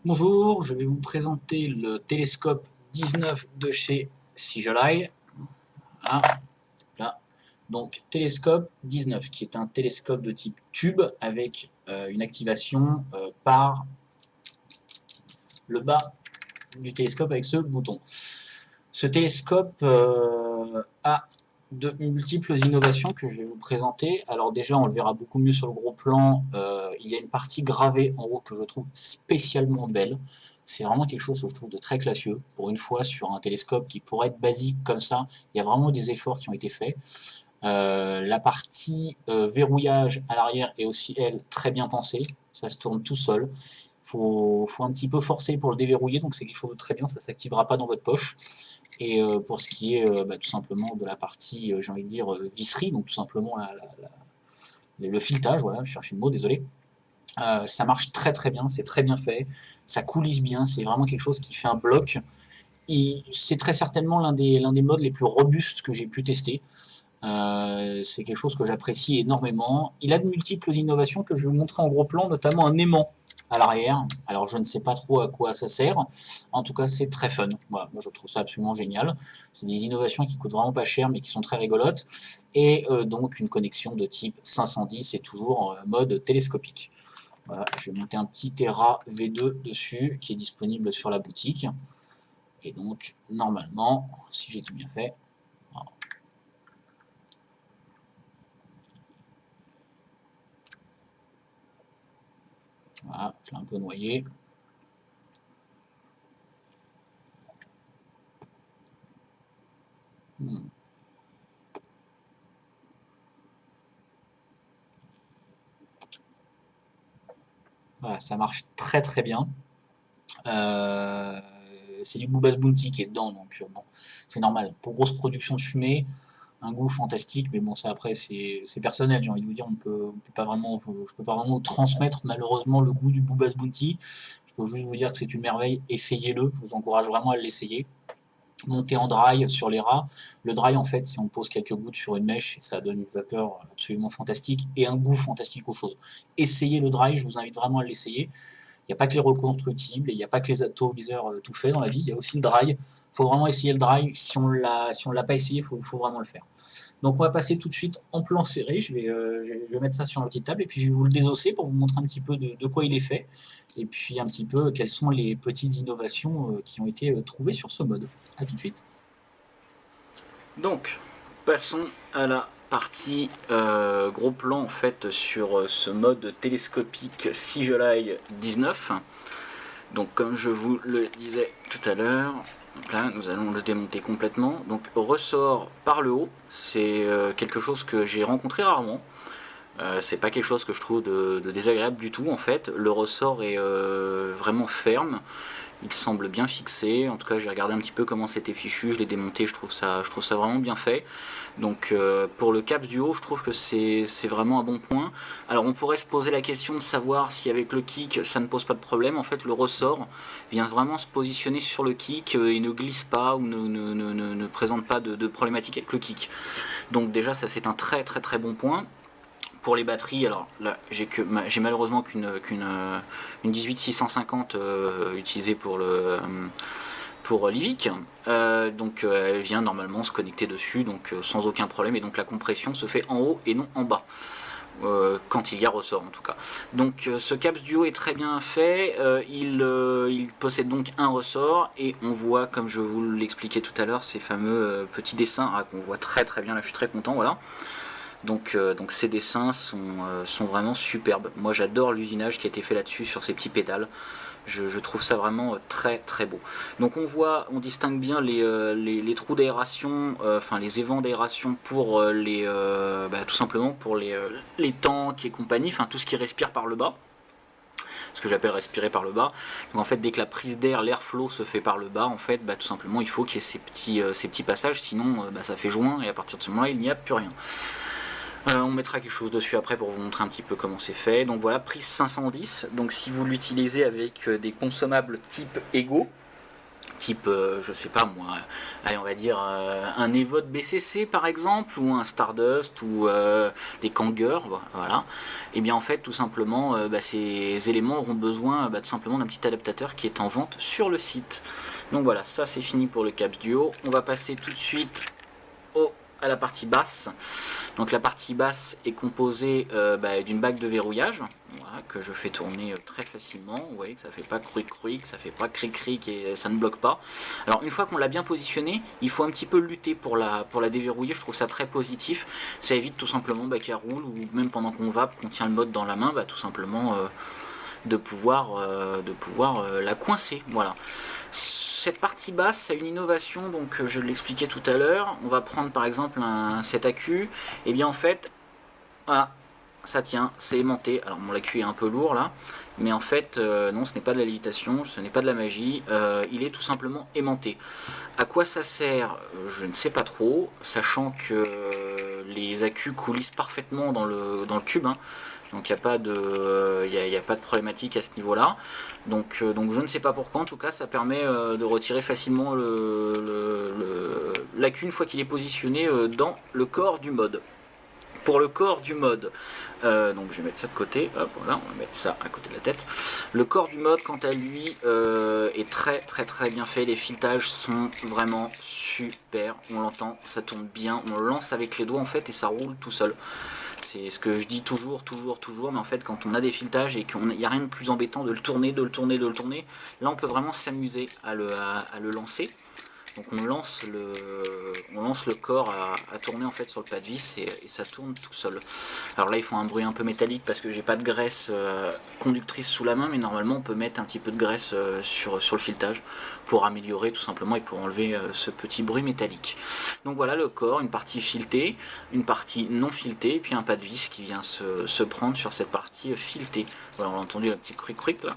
Bonjour, je vais vous présenter le télescope 19 de chez Sijalai. Voilà, là. Donc, télescope 19, qui est un télescope de type tube avec une activation par le bas du télescope avec ce bouton. Ce télescope a de multiples innovations que je vais vous présenter. Alors déjà, on le verra beaucoup mieux sur le gros plan. Il y a une partie gravée en haut que je trouve spécialement belle. C'est vraiment quelque chose que je trouve de très classieux. Pour une fois, sur un télescope qui pourrait être basique comme ça, il y a vraiment des efforts qui ont été faits. La partie verrouillage à l'arrière est aussi, elle, très bien pensée. Ça se tourne tout seul. Faut un petit peu forcer pour le déverrouiller, donc c'est quelque chose de très bien, ça ne s'activera pas dans votre poche. Et pour ce qui est tout simplement de la partie, j'ai envie de dire, visserie, donc tout simplement le filetage, voilà, je cherchais le mot, désolé. Ça marche très très bien, c'est très bien fait, ça coulisse bien, c'est vraiment quelque chose qui fait un bloc. C'est très certainement l'un des modes les plus robustes que j'ai pu tester. C'est quelque chose que j'apprécie énormément. Il a de multiples innovations que je vais vous montrer en gros plan, notamment un aimant à l'arrière. Alors je ne sais pas trop à quoi ça sert. En tout cas, c'est très fun. Voilà, moi je trouve ça absolument génial. C'est des innovations qui coûtent vraiment pas cher, mais qui sont très rigolotes. Et donc une connexion de type 510 et toujours en mode télescopique. Voilà, je vais monter un petit Terra V2 dessus qui est disponible sur la boutique. Et donc normalement, si j'ai tout bien fait, voilà. Voilà, je l'ai un peu noyé. Voilà, ça marche très très bien. Euh, c'est du Booba's Bounty qui est dedans, donc bon, c'est normal. Pour grosse production de fumée, un goût fantastique, mais bon, ça après c'est personnel, j'ai envie de vous dire, on peut pas vraiment, je peux pas vraiment vous transmettre malheureusement le goût du Booba's Bounty. Je peux juste vous dire que c'est une merveille, essayez-le, je vous encourage vraiment à l'essayer. Montez en dry sur les rats. Le dry, en fait, si on pose quelques gouttes sur une mèche, ça donne une vapeur absolument fantastique et un goût fantastique aux choses. Essayez le dry, je vous invite vraiment à l'essayer. Il n'y a pas que les reconstructibles, et il n'y a pas que les atomiseurs tout faits dans la vie, il y a aussi le dry. Il faut vraiment essayer le dry. Si on ne l'a pas essayé, faut vraiment le faire. Donc on va passer tout de suite en plan serré. Je vais mettre ça sur la petite table et puis je vais vous le désosser pour vous montrer un petit peu de quoi il est fait et puis un petit peu quelles sont les petites innovations qui ont été trouvées sur ce mode. A tout de suite. Donc, passons à la partie gros plan en fait sur ce mode télescopique CIGELAI 19. Donc comme je vous le disais tout à l'heure, là nous allons le démonter complètement. Donc ressort par le haut, c'est quelque chose que j'ai rencontré rarement. C'est pas quelque chose que je trouve de désagréable du tout en fait. Le ressort est vraiment ferme. Il semble bien fixé, en tout cas j'ai regardé un petit peu comment c'était fichu, je l'ai démonté, je trouve ça vraiment bien fait. Donc pour le caps du haut, je trouve que c'est vraiment un bon point. Alors on pourrait se poser la question de savoir si avec le kick ça ne pose pas de problème. En fait le ressort vient vraiment se positionner sur le kick et ne glisse pas ou ne présente pas de problématique avec le kick. Donc déjà ça c'est un très très très bon point. Pour les batteries, alors là j'ai malheureusement qu'une 18650 utilisée pour l'IVIC, donc elle vient normalement se connecter dessus, donc sans aucun problème, et donc la compression se fait en haut et non en bas. Quand il y a ressort en tout cas. Donc ce CAPS Duo est très bien fait, il possède donc un ressort et on voit, comme je vous l'expliquais tout à l'heure, ces fameux petits dessins qu'on voit très très bien, là je suis très content, voilà. Donc ces dessins sont vraiment superbes. Moi j'adore l'usinage qui a été fait là-dessus sur ces petits pédales. Je trouve ça vraiment très très beau. Donc on distingue bien les trous d'aération, enfin les évents d'aération pour tout simplement pour les tanks et compagnie, enfin tout ce qui respire par le bas. Ce que j'appelle respirer par le bas. Donc en fait dès que la prise d'air, l'airflow se fait par le bas, en fait tout simplement il faut qu'il y ait ces petits passages, sinon ça fait joint et à partir de ce moment-là il n'y a plus rien. On mettra quelque chose dessus après pour vous montrer un petit peu comment c'est fait. Donc voilà, prise 510. Donc si vous l'utilisez avec des consommables type Ego, type, je sais pas moi, allez on va dire un Evode BCC par exemple, ou un Stardust, ou des Kangers, voilà. Et bien en fait tout simplement ces éléments auront besoin tout simplement d'un petit adaptateur qui est en vente sur le site. Donc voilà, ça c'est fini pour le CAPS Duo. On va passer tout de suite à la partie basse. Donc la partie basse est composée d'une bague de verrouillage, voilà, que je fais tourner très facilement. Vous voyez que ça fait pas cric-cric, ça fait pas cric-cric et ça ne bloque pas. Alors une fois qu'on l'a bien positionnée, il faut un petit peu lutter pour la déverrouiller. Je trouve ça très positif. Ça évite tout simplement qu'elle roule, ou même pendant qu'on vape, qu'on tient le mode dans la main, tout simplement de pouvoir la coincer. Voilà. Cette partie basse a une innovation, donc je l'expliquais tout à l'heure. On va prendre par exemple cet accu, et bien en fait, voilà, ça tient, c'est aimanté. Alors mon accu est un peu lourd là, mais en fait non, ce n'est pas de la lévitation, ce n'est pas de la magie, il est tout simplement aimanté. À quoi ça sert? Je ne sais pas trop, sachant que les accus coulissent parfaitement dans le tube, hein. Donc il n'y a pas de problématique à ce niveau-là. Donc je ne sais pas pourquoi. En tout cas, ça permet de retirer facilement l'accu une fois qu'il est positionné dans le corps du mode. Pour le corps du mode, donc je vais mettre ça de côté, hop, voilà, on va mettre ça à côté de la tête. Le corps du mode, quant à lui, est très bien fait. Les filetages sont vraiment super. On l'entend, ça tourne bien. On lance avec les doigts en fait et ça roule tout seul. C'est ce que je dis toujours, mais en fait quand on a des filetages et qu'il n'y a rien de plus embêtant de le tourner, là on peut vraiment s'amuser à le lancer. Donc on lance le corps à tourner en fait sur le pas de vis et ça tourne tout seul. Alors là ils font un bruit un peu métallique parce que j'ai pas de graisse conductrice sous la main, mais normalement on peut mettre un petit peu de graisse sur le filetage pour améliorer tout simplement et pour enlever ce petit bruit métallique. Donc voilà le corps, une partie filetée, une partie non filetée, et puis un pas de vis qui vient se prendre sur cette partie filetée. Voilà, on a entendu un petit cric là.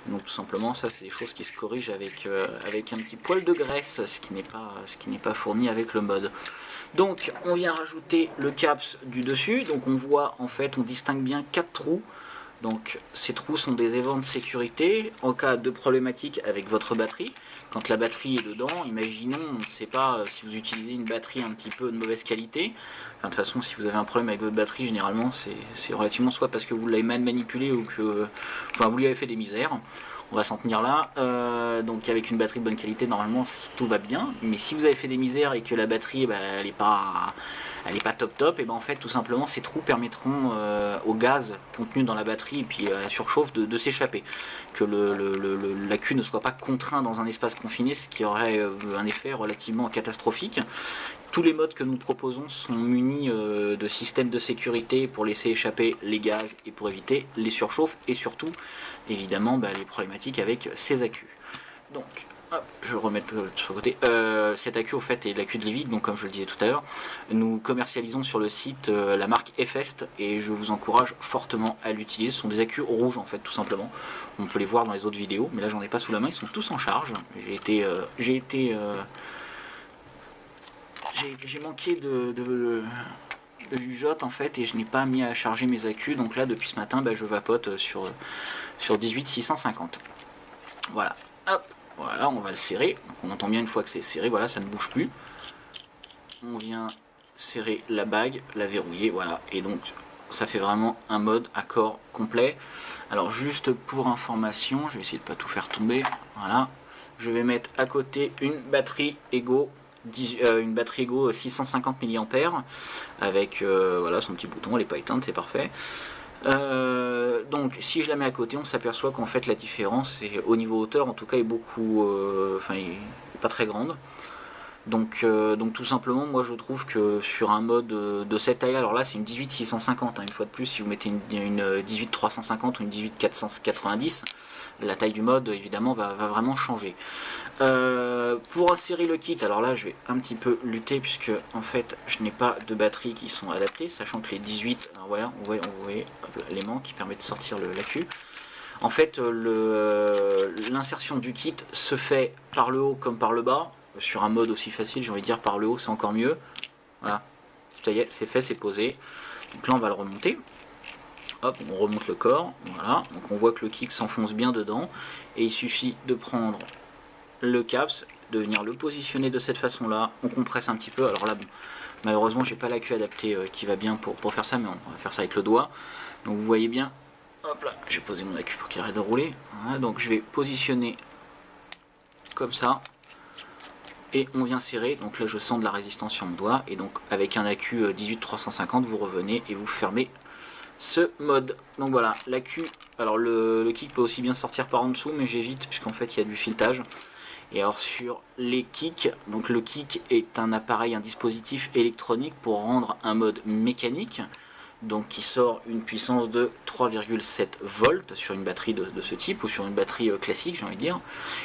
Donc tout simplement ça c'est des choses qui se corrigent avec un petit poil de graisse, ce qui n'est pas fourni avec le mode. Donc on vient rajouter le caps du dessus, donc on voit en fait, on distingue bien 4 trous. Donc ces trous sont des évents de sécurité en cas de problématique avec votre batterie. Quand la batterie est dedans, imaginons, on ne sait pas si vous utilisez une batterie un petit peu de mauvaise qualité. Enfin, de toute façon, si vous avez un problème avec votre batterie, généralement c'est relativement soit parce que vous l'avez mal manipulée ou que vous lui avez fait des misères. On va s'en tenir là. Donc avec une batterie de bonne qualité, normalement tout va bien. Mais si vous avez fait des misères et que la batterie elle n'est pas top, et ben en fait tout simplement ces trous permettront au gaz contenu dans la batterie et puis à la surchauffe de s'échapper. Que l'accu ne soit pas contraint dans un espace confiné, ce qui aurait un effet relativement catastrophique. Tous les modes que nous proposons sont munis de systèmes de sécurité pour laisser échapper les gaz et pour éviter les surchauffes et surtout évidemment les problématiques avec ces accus. Donc hop, je vais le remettre sur le côté. Cet accu au fait est l'accu de Livig, donc comme je le disais tout à l'heure, nous commercialisons sur le site la marque Efest et je vous encourage fortement à l'utiliser. Ce sont des accus rouges en fait tout simplement. On peut les voir dans les autres vidéos, mais là j'en ai pas sous la main, ils sont tous en charge. J'ai manqué de jugeote en fait et je n'ai pas mis à charger mes accus, donc là depuis ce matin je vapote sur 18650. Voilà, hop, voilà, on va le serrer. Donc on entend bien une fois que c'est serré, voilà, ça ne bouge plus. On vient serrer la bague, la verrouiller, voilà, et donc ça fait vraiment un mode à corps complet. Alors juste pour information, je vais essayer de pas tout faire tomber, voilà, je vais mettre à côté une batterie Ego 650 mAh avec voilà son petit bouton, elle n'est pas éteinte, c'est parfait. Donc si je la mets à côté, on s'aperçoit qu'en fait la différence au niveau hauteur en tout cas est beaucoup, est pas très grande. Donc tout simplement moi je trouve que sur un mode de cette taille, alors là c'est une 18650 une fois de plus, si vous mettez une 18350 ou une 18490, la taille du mode évidemment va vraiment changer. Pour insérer le kit, alors là je vais un petit peu lutter puisque en fait je n'ai pas de batteries qui sont adaptées, sachant que les 18, alors voilà, on voit l'élément qui permet de sortir l'accu. En fait l'insertion du kit se fait par le haut comme par le bas. Sur un mode aussi facile, j'ai envie de dire par le haut c'est encore mieux. Voilà, ça y est, c'est fait, c'est posé. Donc là on va le remonter. Hop, on remonte le corps, voilà. Donc on voit que le kick s'enfonce bien dedans. Et il suffit de prendre le caps, de venir le positionner de cette façon-là. On compresse un petit peu. Alors là, bon, malheureusement, j'ai pas la queue adaptée qui va bien pour faire ça, mais on va faire ça avec le doigt. Donc vous voyez bien, hop là, j'ai posé mon accu pour qu'il arrête de rouler. Voilà, donc je vais positionner comme ça. Et on vient serrer, donc là je sens de la résistance sur mon doigt, et donc avec un accu 18350 vous revenez et vous fermez ce mode. Donc voilà, l'accu, alors le kick peut aussi bien sortir par en dessous, mais j'évite puisqu'en fait il y a du filetage. Et alors sur les kicks, donc le kick est un appareil, un dispositif électronique pour rendre un mode mécanique, donc qui sort une puissance de 3,7 volts sur une batterie de ce type, ou sur une batterie classique j'ai envie de dire.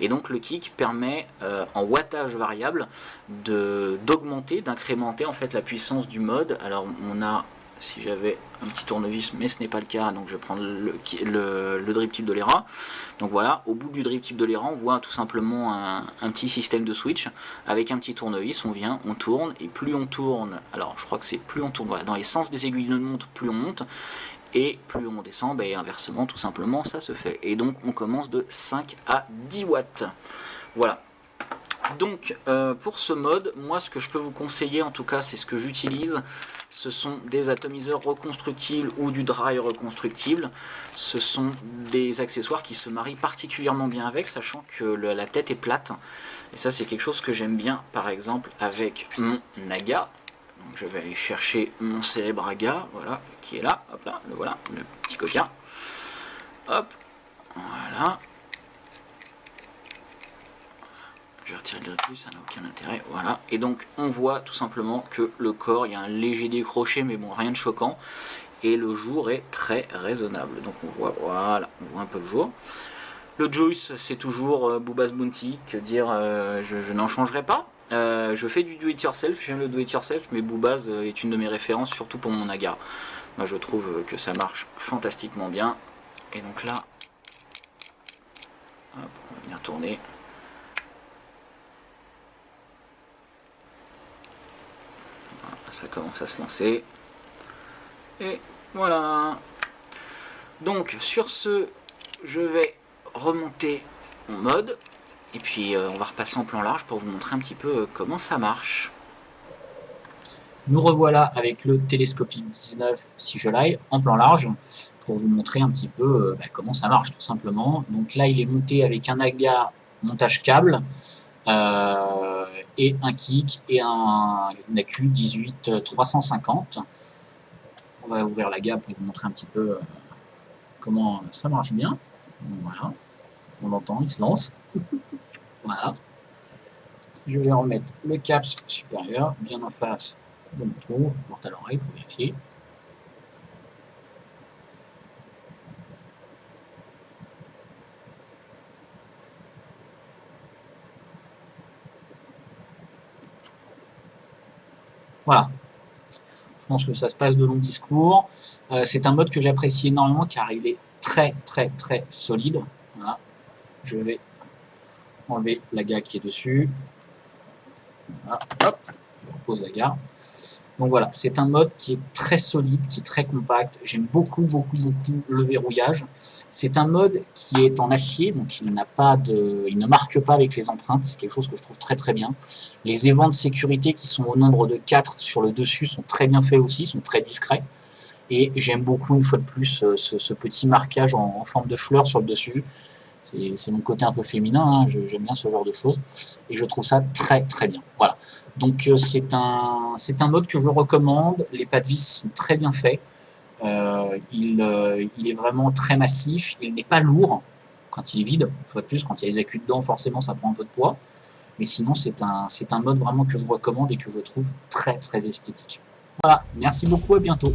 Et donc le kick permet en wattage variable d'augmenter, d'incrémenter en fait la puissance du mode. Alors on a, si j'avais un petit tournevis, mais ce n'est pas le cas, donc je vais prendre le drip tip de l'ERA. Donc voilà, au bout du drip tip de l'ERA, on voit tout simplement un petit système de switch avec un petit tournevis. On vient, on tourne, et plus on tourne, alors je crois que c'est plus on tourne, voilà, dans les sens des aiguilles de montre, plus on monte, et plus on descend, et inversement, tout simplement, ça se fait. Et donc on commence de 5 à 10 watts. Voilà. Donc pour ce mode, moi ce que je peux vous conseiller, en tout cas c'est ce que j'utilise, ce sont des atomiseurs reconstructibles ou du dry reconstructible. Ce sont des accessoires qui se marient particulièrement bien avec, sachant que la tête est plate. Et ça c'est quelque chose que j'aime bien, par exemple avec mon Naga. Donc, je vais aller chercher mon célèbre Aga, voilà, qui est là, hop là, voilà, le petit coquin. Hop, voilà. Je vais retirer le plus, ça n'a aucun intérêt, voilà. Et donc on voit tout simplement que le corps, il y a un léger décroché, mais bon, rien de choquant. Et le jour est très raisonnable. Donc on voit, voilà, on voit un peu le jour. Le juice, c'est toujours Booba's Bounty, que dire, je n'en changerai pas. Je fais du do-it-yourself, j'aime le do-it-yourself, mais Booba's est une de mes références, surtout pour mon Naga. Moi je trouve que ça marche fantastiquement bien. Et donc là, hop, on va venir tourner. Ça commence à se lancer. Et voilà. Donc sur ce, je vais remonter mon mode. Et puis on va repasser en plan large pour vous montrer un petit peu comment ça marche. Nous revoilà avec le télescopique 19 CJLI en plan large pour vous montrer un petit peu comment ça marche tout simplement. Donc là il est monté avec un Aga montage câble. Et un kick et une accu 18350. On va ouvrir la gamme pour vous montrer un petit peu comment ça marche bien. Voilà, on l'entend, il se lance. Voilà. Je vais remettre le caps supérieur bien en face de mon trou, porte à l'oreille pour vérifier. Voilà. Je pense que ça se passe de longs discours. C'est un mode que j'apprécie énormément car il est très solide. Voilà. Je vais enlever la gare qui est dessus. Voilà. Hop, je repose la gare. Donc voilà, c'est un mode qui est très solide, qui est très compact. J'aime beaucoup le verrouillage. C'est un mode qui est en acier, donc il ne marque pas avec les empreintes. C'est quelque chose que je trouve très bien. Les évents de sécurité qui sont au nombre de 4 sur le dessus sont très bien faits aussi, sont très discrets. Et j'aime beaucoup, une fois de plus, ce petit marquage en forme de fleur sur le dessus. C'est mon côté un peu féminin, hein, j'aime bien ce genre de choses. Et je trouve ça très bien. Voilà. Donc c'est un mode que je recommande. Les pas de vis sont très bien faits. Il est vraiment très massif. Il n'est pas lourd quand il est vide. Une fois de plus, quand il y a les accus dedans, forcément, ça prend un peu de poids. Mais sinon, c'est un mode vraiment que je recommande et que je trouve très esthétique. Voilà. Merci beaucoup. À bientôt.